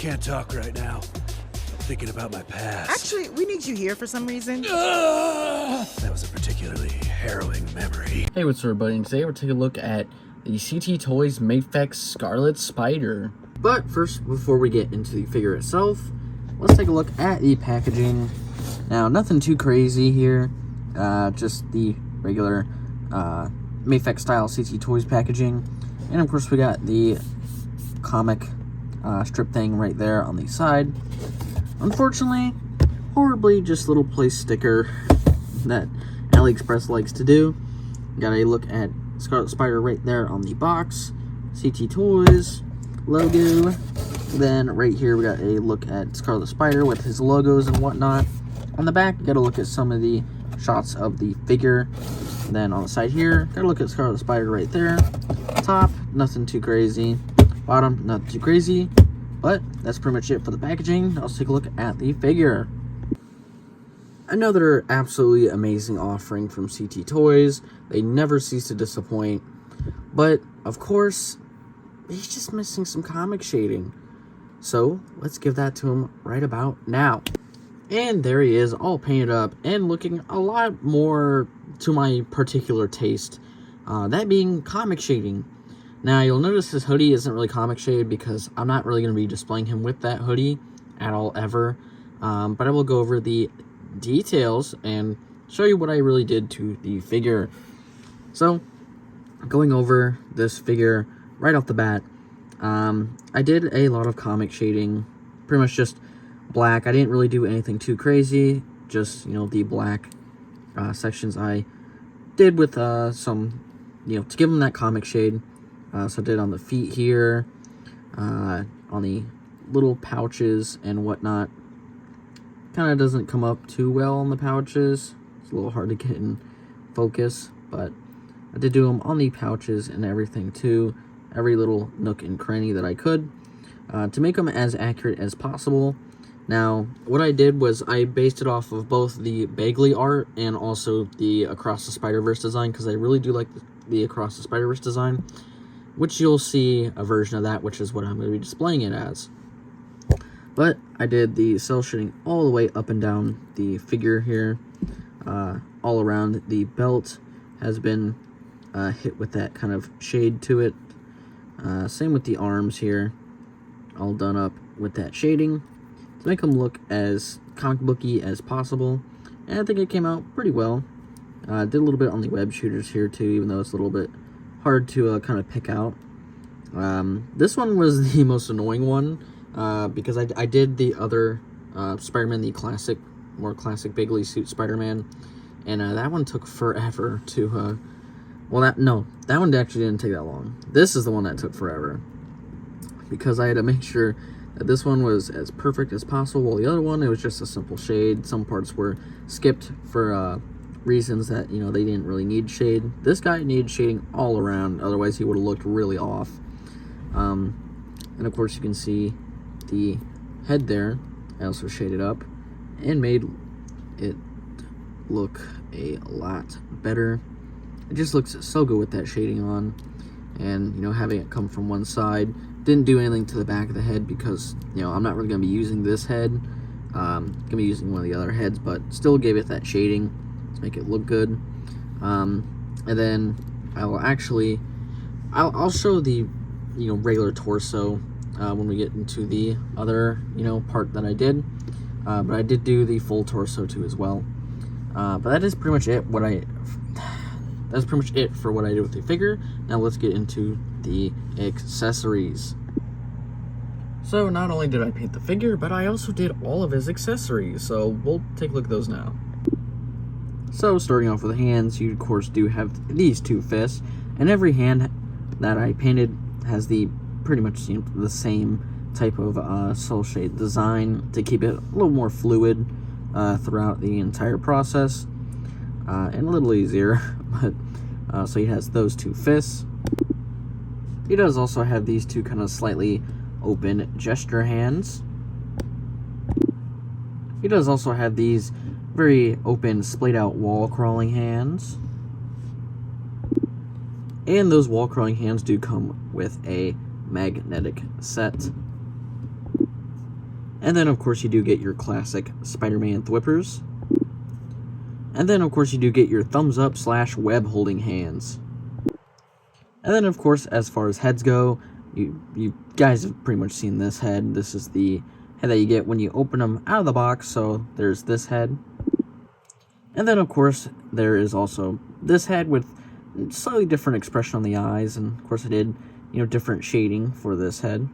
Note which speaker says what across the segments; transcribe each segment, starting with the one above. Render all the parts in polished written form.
Speaker 1: can't talk right now. I'm thinking about my past.
Speaker 2: Actually, we need you here for some reason.
Speaker 1: That was a particularly harrowing memory.
Speaker 3: Hey, what's up, everybody? And today we're taking a look at the CT Toys mafex Scarlet Spider. But first, before we get into the figure itself, let's take a look at the packaging. Now, nothing too crazy here, just the regular mafex style CT Toys packaging. And of course, we got the comic strip thing right there on the side. Unfortunately, horribly, just a little place sticker that AliExpress likes to do. Got a look at Scarlet Spider right there on the box. CT Toys logo. Then right here we got a look at Scarlet Spider with his logos and whatnot. On the back, got a look at some of the shots of the figure. Then on the side here, got a look at Scarlet Spider right there. Top, nothing too crazy. Bottom, not too crazy. But that's pretty much it for the packaging. Let's take a look at the figure. Another absolutely amazing offering from CT Toys. They never cease to disappoint. But, of course, he's just missing some comic shading. So, let's give that to him right about now. And there he is, all painted up and looking a lot more to my particular taste. That being comic shading. Now, you'll notice his hoodie isn't really comic shade because I'm not really going to be displaying him with that hoodie at all ever. But I will go over the details and show you what I really did to the figure. So, going over this figure right off the bat, I did a lot of comic shading, pretty much just black. I didn't really do anything too crazy, just, the black sections I did with some, to give him that comic shade. So I did on the feet here, on the little pouches and whatnot. Kind of doesn't come up too well on the pouches. It's a little hard to get in focus, but I did do them on the pouches and everything too. Every little nook and cranny that I could to make them as accurate as possible. Now, what I did was I based it off of both the Bagley art and also the Across the Spider-Verse design, because I really do like the Across the Spider-Verse design, which you'll see a version of that, which is what I'm going to be displaying it as. But I did the cell shading all the way up and down the figure here. All around the belt has been hit with that kind of shade to it. Same with the arms here, all done up with that shading to make them look as comic booky as possible. And I think it came out pretty well. Did a little bit on the web shooters here too, even though it's a little bit hard to kind of pick out. This one was the most annoying one because I did the other Spider-Man, the more classic Bagley suit Spider-Man, and that one took forever to that one actually didn't take that long. This is the one that took forever because I had to make sure that this one was as perfect as possible, while the other one, it was just a simple shade. Some parts were skipped for reasons that, they didn't really need shade. This guy needed shading all around, otherwise he would have looked really off. And of course you can see the head there. I also shaded up and made it look a lot better. It just looks so good with that shading on, and having it come from one side. Didn't do anything to the back of the head because I'm not really going to be using this head. Going to be using one of the other heads, but still gave it that shading to make it look good. And then I'll show the regular torso when we get into the other part that I did. But I did do the full torso too as well. But that is pretty much it. That's pretty much it for what I did with the figure. Now let's get into the accessories. So not only did I paint the figure, but I also did all of his accessories. So we'll take a look at those now. So starting off with the hands, you of course do have these two fists, and every hand that I painted has the pretty much the same type of soul shade design to keep it a little more fluid throughout the entire process, and a little easier. But so he has those two fists. He does also have these two kind of slightly open gesture hands. He does also have these very open, splayed out wall crawling hands. And those wall crawling hands do come with a magnetic set. And then, of course, you do get your classic Spider-Man thwippers. And then, of course, you do get your thumbs up / web holding hands. And then, of course, as far as heads go, you guys have pretty much seen this head. This is the head that you get when you open them out of the box. So there's this head. And then, of course, there is also this head with slightly different expression on the eyes. And, of course, I did, different shading for this head.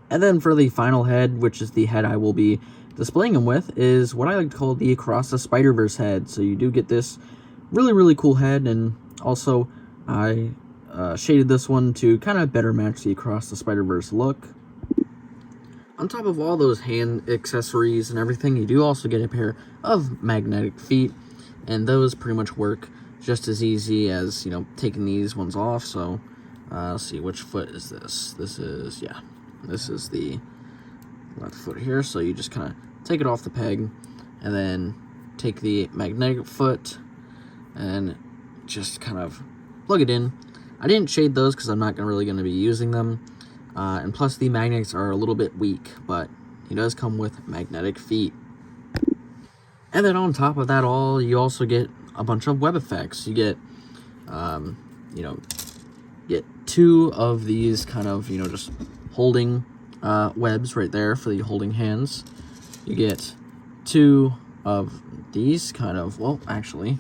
Speaker 3: And then for the final head, which is the head I will be displaying him with, is what I like to call the Across the Spider-Verse head. So you do get this really, really cool head, and also I shaded this one to kind of better match the Across the Spider-Verse look. On top of all those hand accessories and everything, you do also get a pair of magnetic feet, and those pretty much work just as easy as, taking these ones off. So let's see, which foot is this? This is the left foot here. So you just kind of take it off the peg and then take the magnetic foot and just kind of plug it in. I didn't shade those because I'm not really going to be using them. And plus the magnets are a little bit weak, but he does come with magnetic feet. And then on top of that all, you also get a bunch of web effects. You get, get 2 of these kind of, just holding webs right there for the holding hands. You get 2 of these kind of, well, actually,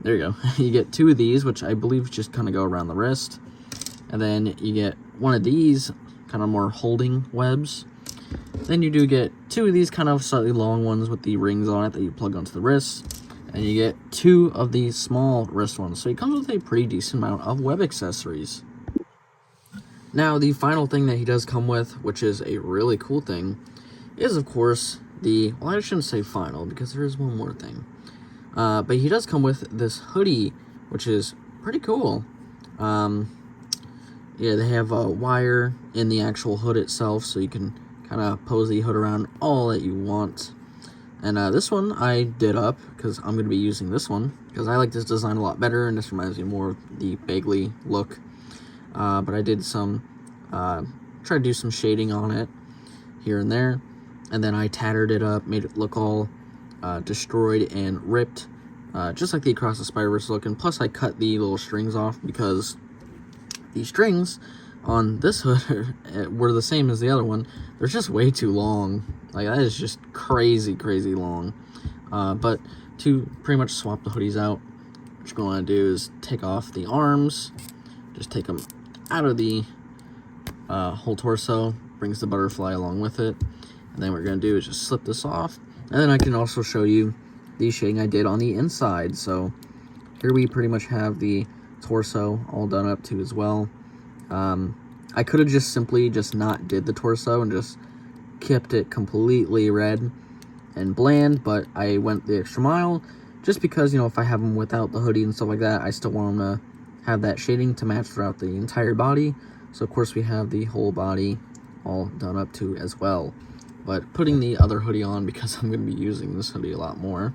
Speaker 3: there you go. You get 2 of these, which I believe just kind of go around the wrist. And then you get 1 of these kind of more holding webs. Then you do get 2 of these kind of slightly long ones with the rings on it that you plug onto the wrist. And you get 2 of these small wrist ones. So it comes with a pretty decent amount of web accessories. Now, the final thing that he does come with, which is a really cool thing, is, of course, well, I shouldn't say final, because there is one more thing. But he does come with this hoodie, which is pretty cool. Yeah, they have a wire in the actual hood itself, so you can kind of pose the hood around all that you want. And this one I did up, because I'm going to be using this one, because I like this design a lot better, and this reminds me more of the Bagley look. But I did try to do some shading on it here and there, and then I tattered it up, made it look all destroyed and ripped, just like the Across the Spider-Verse look. And plus I cut the little strings off because the strings on this hood were the same as the other one. They're just way too long. Like, that is just crazy long. But to pretty much swap the hoodies out, what you're going to do is take off the arms, just take them out of the whole torso, brings the butterfly along with it, and then what we're going to do is just slip this off. And then I can also show you the shading I did on the inside. So here we pretty much have the torso all done up too as well. I could have just simply not did the torso and just kept it completely red and bland, but I went the extra mile just because, if I have them without the hoodie and stuff like that, I still want them to have that shading to match throughout the entire body. So of course we have the whole body all done up too as well. But putting the other hoodie on, because I'm going to be using this hoodie a lot more,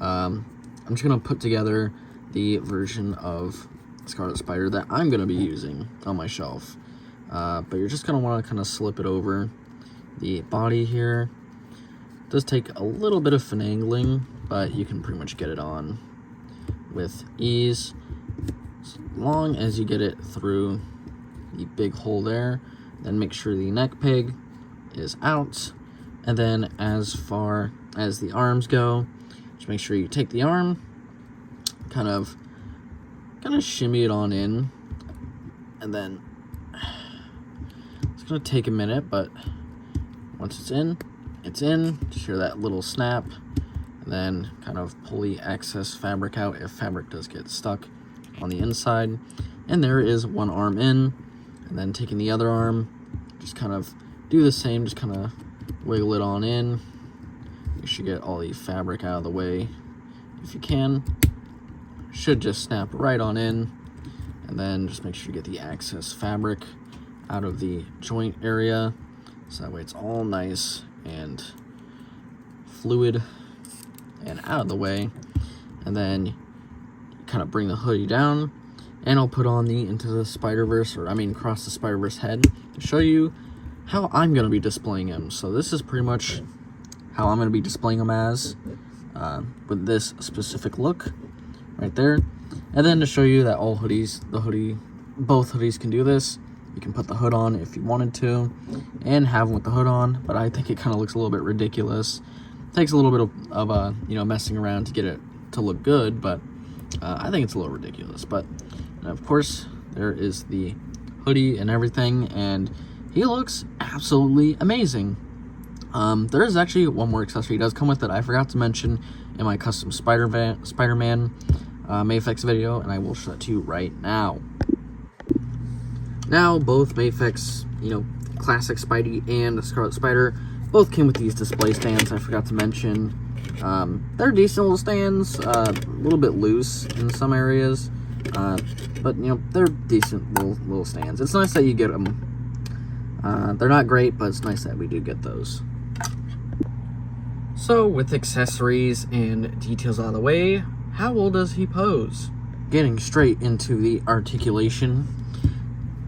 Speaker 3: I'm just going to put together the version of Scarlet Spider that I'm going to be using on my shelf. But you're just going to want to kind of slip it over the body here. It does take a little bit of finagling, but you can pretty much get it on with ease, as long as you get it through the big hole there. Then make sure the neck peg is out. And then as far as the arms go, just make sure you take the arm, kind of shimmy it on in, and then it's gonna take a minute, but once it's in, just hear that little snap, and then kind of pull the excess fabric out if fabric does get stuck on the inside. And there is one arm in, and then taking the other arm, just kind of do the same, just kind of wiggle it on in. You should get all the fabric out of the way if you can. Should just snap right on in, and then just make sure you get the excess fabric out of the joint area, so that way it's all nice and fluid and out of the way. And then kind of bring the hoodie down, and I'll put on the Into the Spider-Verse, Across the Spider-Verse head to show you how I'm going to be displaying him. So this is pretty much how I'm going to be displaying him as, with this specific look right there. And then to show you that all hoodies, both hoodies can do this. You can put the hood on if you wanted to, and have them with the hood on, but I think it kind of looks a little bit ridiculous. It takes a little bit of messing around to get it to look good, but I think it's a little ridiculous. But of course, there is the hoodie and everything, and he looks absolutely amazing. There is actually one more accessory he does come with that I forgot to mention in my custom Spider-Man mafex video, and I will show that to you right now. Now, both mafex, classic Spidey and the Scarlet Spider, both came with these display stands. I forgot to mention. They're decent little stands, a little bit loose in some areas, but they're decent little stands. It's nice that you get them. They're not great, but it's nice that we do get those. So, with accessories and details out of the way, how well does he pose? Getting straight into the articulation.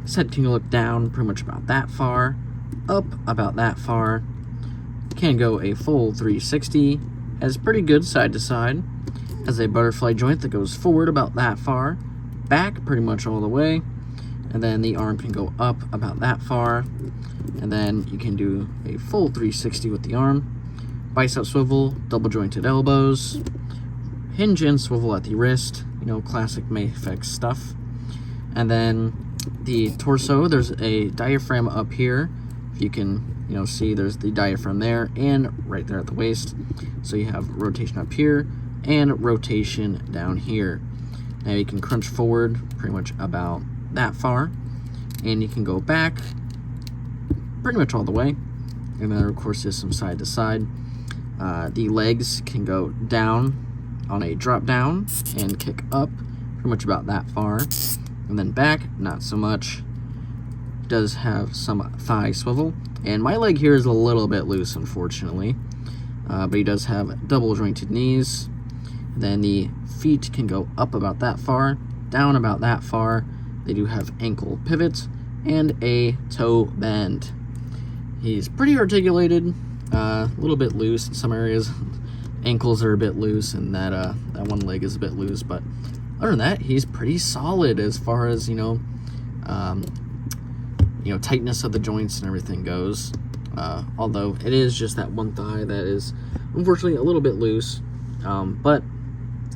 Speaker 3: His head can look down pretty much about that far, up about that far. Can go a full 360. Has pretty good side to side. Has a butterfly joint that goes forward about that far, back pretty much all the way, and then the arm can go up about that far, and then you can do a full 360 with the arm. Bicep swivel, double jointed elbows, hinge and swivel at the wrist, classic mafex stuff. And then the torso, there's a diaphragm up here. If you can, see there's the diaphragm there and right there at the waist. So you have rotation up here and rotation down here. Now you can crunch forward pretty much about that far, and you can go back pretty much all the way. And then of course there's some side to side. The legs can go down on a drop down and kick up pretty much about that far, and then back not so much. Does have some thigh swivel, and my leg here is a little bit loose, unfortunately, but he does have double jointed knees. And then the feet can go up about that far, down about that far. They do have ankle pivots and a toe bend. He's pretty articulated, a little bit loose in some areas. Ankles are a bit loose, and that one leg is a bit loose, but other than that, he's pretty solid as far as tightness of the joints and everything goes. Although it is just that one thigh that is unfortunately a little bit loose. But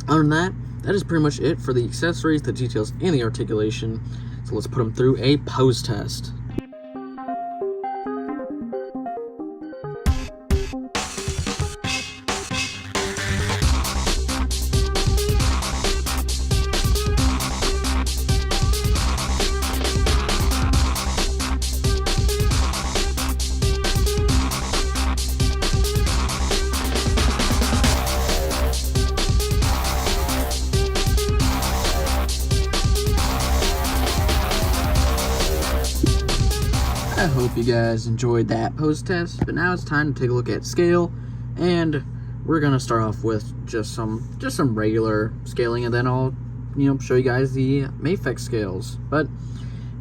Speaker 3: other than that, that is pretty much it for the accessories, the details, and the articulation. So let's put them through a pose test. I hope you guys enjoyed that pose test, but now it's time to take a look at scale, and we're gonna start off with just some regular scaling, and then I'll show you guys the mafex scales. But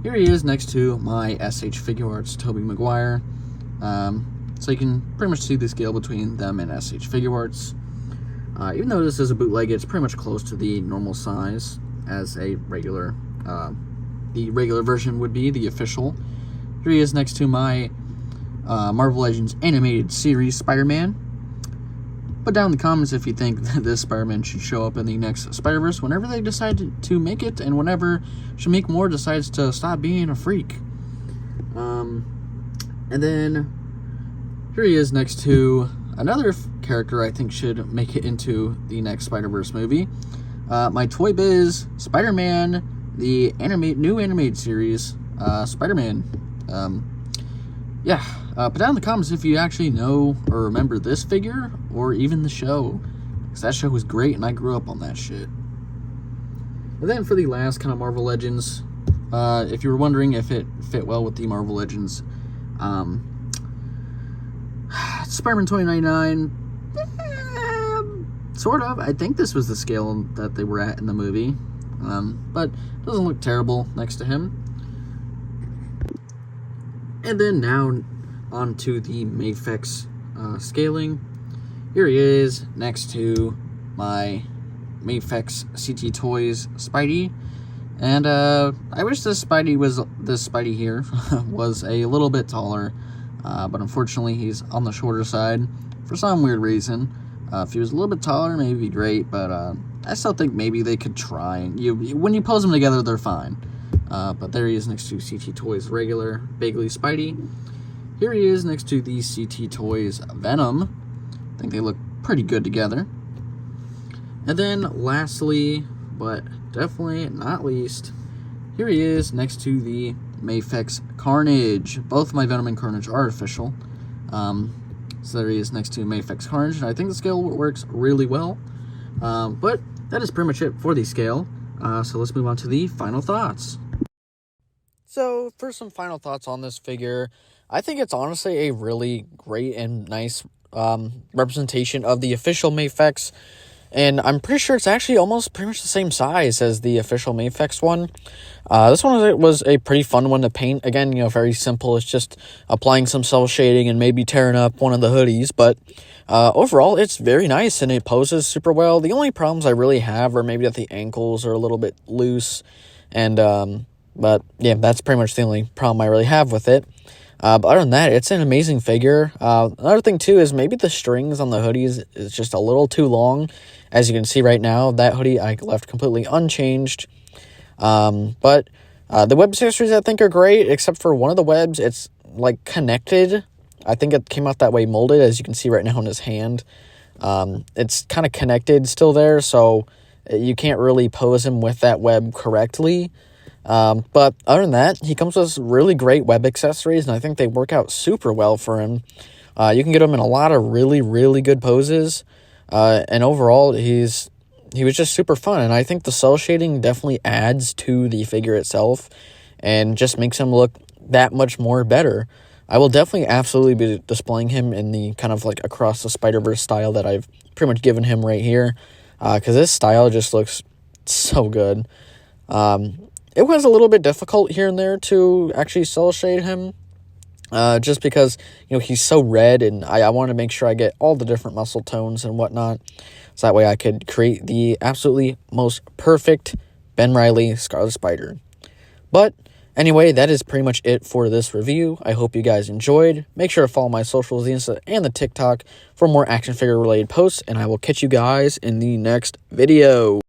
Speaker 3: here he is next to my SH Figure Arts Tobey Maguire, so you can pretty much see the scale between them and SH Figure Arts. Even though this is a bootleg, it's pretty much close to the normal size as a regular, the regular version would be, the official. Here he is next to my Marvel Legends animated series Spider-Man. Put down in the comments if you think that this Spider-Man should show up in the next Spider-Verse whenever they decide to make it, and whenever Shamik Moore decides to stop being a freak. And then here he is next to another character I think should make it into the next Spider-Verse movie. My Toy Biz Spider-Man, the new animated series Spider-Man. Put down in the comments if you actually know or remember this figure, or even the show, because that show was great and I grew up on that shit. And then for the last kind of Marvel Legends, if you were wondering if it fit well with the Marvel Legends, Spider-Man 2099, sort of. I think this was the scale that they were at in the movie, but doesn't look terrible next to him. And then now on to the mafex scaling. Here he is next to my mafex CT Toys Spidey. And I wish this Spidey here was a little bit taller, but unfortunately he's on the shorter side for some weird reason. If he was a little bit taller, maybe it'd be great, but I still think maybe they could try. When you pose them together, they're fine. But there he is next to CT Toys regular Bagley Spidey. Here he is next to the CT Toys Venom. I think they look pretty good together. And then lastly, but definitely not least, here he is next to the mafex Carnage. Both my Venom and Carnage are official. So there he is next to mafex Carnage, and I think the scale works really well. But that is pretty much it for the scale. So let's move on to the final thoughts. So for some final thoughts on this figure, I think it's honestly a really great and nice representation of the official mafex. And I'm pretty sure it's actually almost pretty much the same size as the official mafex one. This one was a pretty fun one to paint. Again, very simple. It's just applying some cell shading and maybe tearing up one of the hoodies. But overall, it's very nice and it poses super well. The only problems I really have are maybe that the ankles are a little bit loose. And, but yeah, that's pretty much the only problem I really have with it. But other than that, it's an amazing figure. Another thing, too, is maybe the strings on the hoodies is just a little too long. As you can see right now, that hoodie I left completely unchanged. But the web accessories, I think, are great, except for one of the webs. It's, like, connected. I think it came out that way molded, as you can see right now in his hand. It's kind of connected still there, so you can't really pose him with that web correctly. But other than that, he comes with really great web accessories, and I think they work out super well for him. You can get him in a lot of really, really good poses, and overall, he was just super fun, and I think the cell shading definitely adds to the figure itself, and just makes him look that much more better. I will definitely absolutely be displaying him in the kind of like Across the Spider-Verse style that I've pretty much given him right here, because this style just looks so good. It was a little bit difficult here and there to actually cell shade him, just because, he's so red, and I wanted to make sure I get all the different muscle tones and whatnot, so that way I could create the absolutely most perfect Ben Reilly Scarlet Spider. But anyway, that is pretty much it for this review. I hope you guys enjoyed. Make sure to follow my socials, the Insta and the TikTok, for more action figure related posts, and I will catch you guys in the next video.